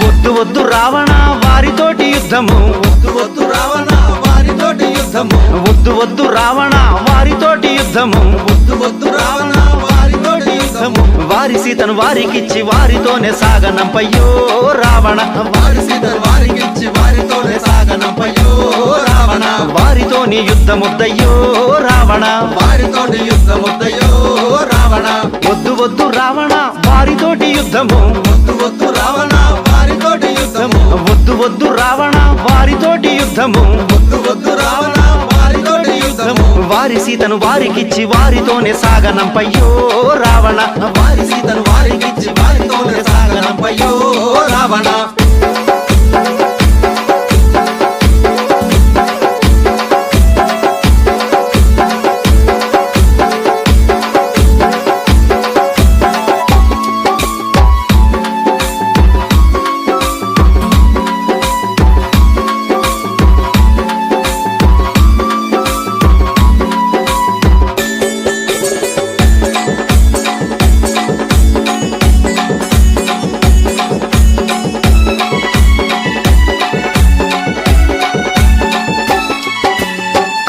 వద్దు వద్దు రావణ వారితోటి యుద్ధము, వద్దు వద్దు రావణ వారితోటి యుద్ధము, వద్దు వద్దు రావణ వారితోటి యుద్ధము, వద్దు వద్దు రావణ వారితోటి యుద్ధము, వారి సీతను వారికిచ్చి వారితోనే సాగనంపయ్యో రావణ, వారి సీతను వారికిచ్చి వారితోనే సాగనంపయ్యో రావణ, వారితోని యుద్ధముద్దయ్యో రావణ, వారితోటి యుద్ధముద్దయ్యో రావణ, వద్దు వద్దు రావణ వారితోటి యుద్ధము, వద్దు వద్దు రావణ వారితోటి యుద్ధము, వద్దు వద్దు రావణ వారితోటి యుద్ధము, వద్దు వద్దు రావణ వారితోటి యుద్ధము, వారి సీతను వారికిచ్చి వారితోనే సాగనంపయ్యో రావణ, వారి సీతను వారికిచ్చి వారితోనే సాగనంపయ్యో రావణ.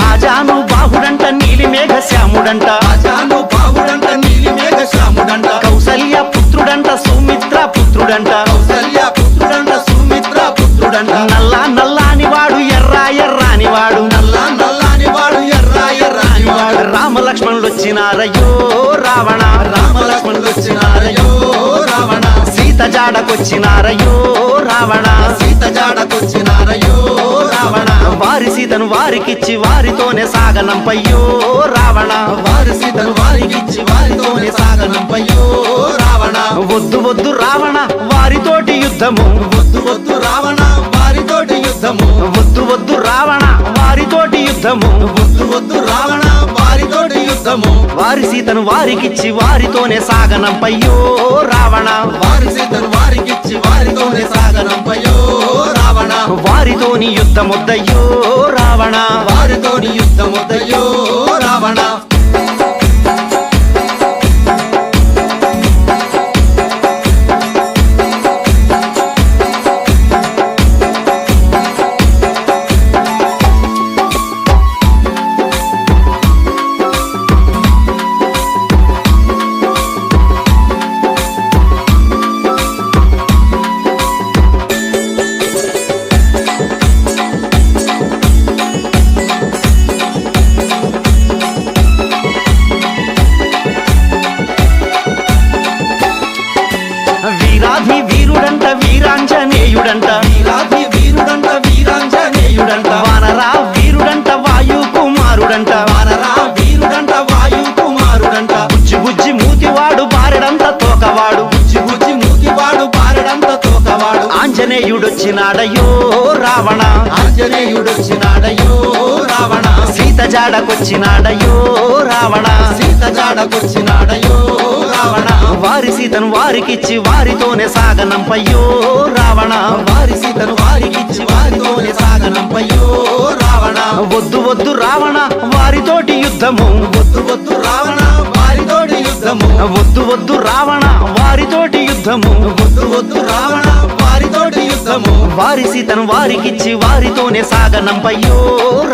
ఆజాను బాహుడంట నీలి మేఘ శ్యాముడంట, ఆజాను బాహుడంట నీలి మేఘ శ్యాముడంట, కౌసల్య పుత్రుడంట సుమిత్ర పుత్రుడంట, కౌసల్య పుత్రుడంట సుమిత్ర పుత్రుడంట, నల్లా నల్లాని వాడు ఎర్రా ఎర్రాని వాడు, నల్ల నల్లాని వాడు ఎర్ర ఎర్రాని వాడు, రామ లక్ష్మణులు వచ్చినారయ్యో రావణ, రామ లక్ష్మణులు వచ్చినారయ్యో రావణ, సీత జాడకొచ్చినారయ్యో రావణ, సీత జాడకొచ్చినారయ్యో రావణ, వారి సీతను వారికిచ్చి వారితోనే సాగనంపయ్యో రావణ, వారి సీతను వారికిచ్చి వారితోనే సాగనంపయ్యో రావణ, వద్దు వద్దు రావణ వారితోటి యుద్ధము, వద్దు వద్దు రావణ వారితోటి యుద్ధము, వద్దు వద్దు రావణ వారితోటి యుద్ధము, వద్దు వద్దు రావణ వారితోటి యుద్ధము, వారి సీతను వారికిచ్చి వారితోనే సాగనంపయ్యో రావణ, వారి సీతను వారికిచ్చి వారితోనే సాగనంపయ్యో రావణ, వారితోని యుద్ధముద్దయ్యో రావణ, వారితోని యుద్ధముద్దయ్యో రావణ. వీరాధి వీరుడంట వీరాంజనేయుడంట, వీరాధి వీరుడంట వీరాంజనేయుడంట, వానరా వీరుడంట వాయు కుమారుడంట, వానరా వీరుడంట వాయు కుమారుడంట, బుజ్జి బుజ్జి మూతివాడు బారెడంత తోకవాడు, బుజ్జి బుజ్జి మూతివాడు బారెడంత తోకవాడు, ఆంజనేయుడొచ్చినాడయ్యో రావణ, ఆంజనేయుడొచ్చినాడయ్యో రావణ, సీత జాడకొచ్చినాడయ్యో రావణ, సీత జాడకొచ్చినాడయ్యో రావణ, వారి సీతను వారికిచ్చి వారితోనే సాగనంపయ్యో రావణ, వారి సీతను వారికిచ్చి వారితోనే సాగనంపయ్యో రావణ, వద్దు వద్దు రావణ వారితోటి యుద్ధము, వద్దు వద్దు రావణ వారితోటి యుద్ధము, వద్దు వద్దు రావణ వారితోటి యుద్ధము, వద్దు వద్దు రావణ వారితోటి యుద్ధము, వారి సీతను వారికిచ్చి వారితోనే సాగనంపయ్యో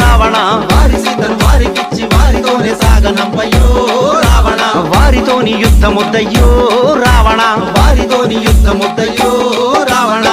రావణ, వారి సీతను వారికిచ్చి వారితోనే సాగనంపయ్యో రావణ, వారితోని యుద్ధముద్దయ్యో రావణ, వారితోని యుద్ధముద్దయ్యో రావణ.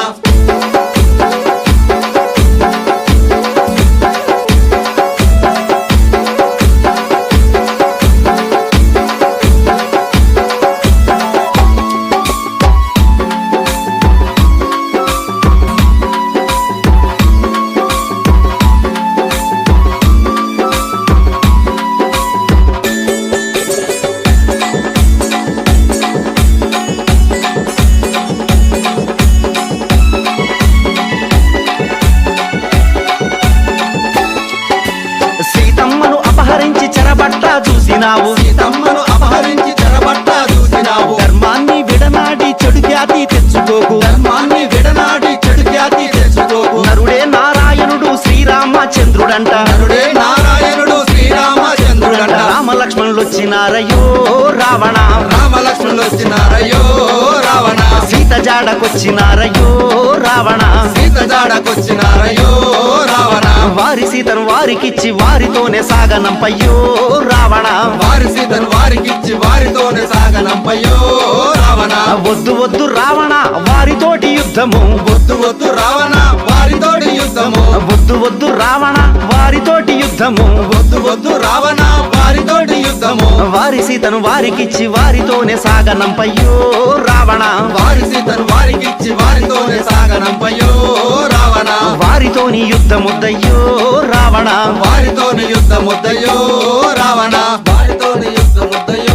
చూసినావు, సీతమ్మను అపహరించి చెరబట్ట చూసినావు, ధర్మాన్ని విడనాడి చెడు ఖ్యాతి తెచ్చుకోకు, ధర్మాన్ని విడనాడి చెడు ఖ్యాతి తెచ్చుకోకు, నరుడే నారాయణుడు శ్రీరామచంద్రుడంట, నరుడే నారాయణుడు శ్రీరామచంద్రుడంట, రామ లక్ష్మణులు వచ్చినారయ్యో రావణ, రామ లక్ష్మణులు వచ్చినారయ్యో రావణ, సీత జాడకొచ్చినారయ్యో రావణ సీత జాడకొచ్చినారయ్యో రావణ వారి సీతను వారికిచ్చి వారితోనే సాగనంపయ్యో రావణ వారి సీతను వారికిచ్చి వారితోనే సాగనంపయ్యో రావణ వద్దు వద్దు రావణ వారితోటి యుద్ధము వద్దు వద్దు రావణ వారితోటి యుద్ధము వద్దు వద్దు రావణ వారితోటి యుద్ధము వద్దు వద్దు రావణ వారితోటి యుద్ధము వారి సీతను వారికిచ్చి వారితోనే సాగనంపయ్యో రావణ వారి సీతను వారికిచ్చి వారితోనే సాగనంపయ్యో రావణ వారితోని యుద్ధముద్దయ్యో రావణ వారితోని యుద్ధముద్దయ్యో రావణ వారితోని యుద్ధముద్దయ్యో